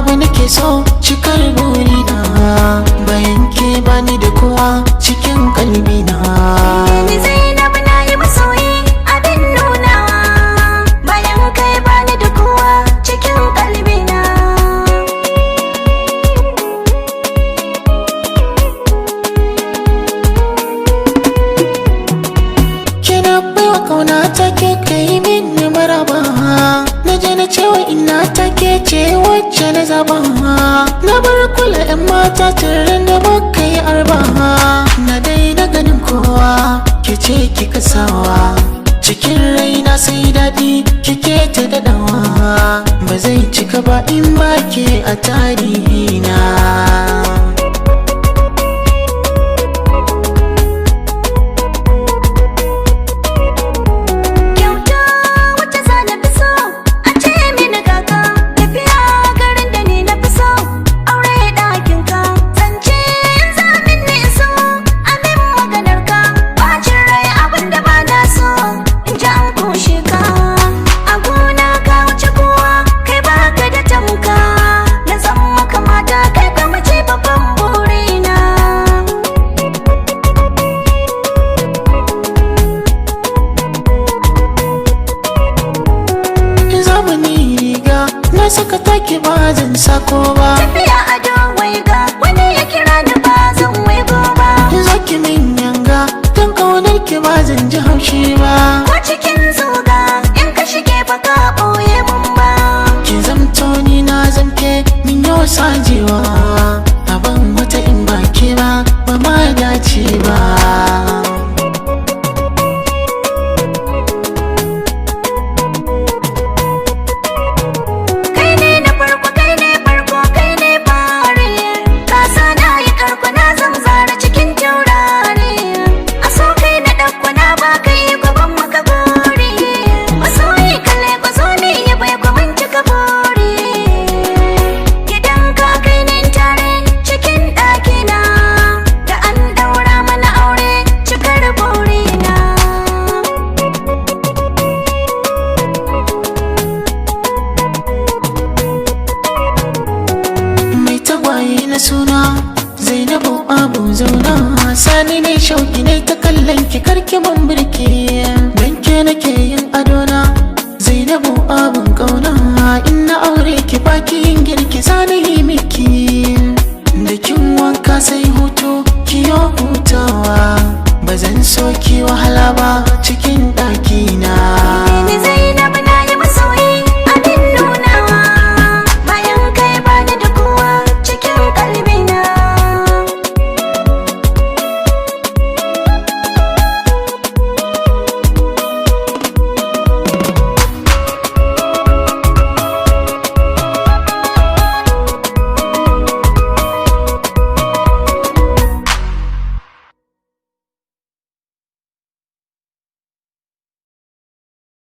abu nake so cikar burina, bayan ke bani da kowa cikin kalbina. Ni Zainab na yi masoyi abin nunawa, bayan kai bani da kowa cikin kalbina. Kina baiwa kauna take kai min maraba, na je na cewa ina take ce wacce na zaba. Na bar kula 'yan mata tare da baka yi arba, na daina ganin kowa ke ce kika sawa cikin raina sai daɗi kike ta daɗawa. Ba zai cika ba in ba ke a tarihina. Saka take ba zan sako ba, tafiya a dawai ga wani ya kira ni ba zan waigo ba. Zaki min yanga don kaunar ki ba zan ji haushi ba, ko cikin zuga in ka shige ba ka ɓoye mun ba. Ki zamto ni na zamke min yau sajewa, abin wata in ba ke ba ba ma dace ba. Na suna Zainabu abu zauna, sani ne shauki ne ta kallon ki karki ban birki, dan ke nake yin adona. Zainabu abun kauna, in na aure ki baki yin girki sani yi miki, da kin wanka sai hutu kiyo hutawa, ba zan so ki wahala ba cikin ɗakina.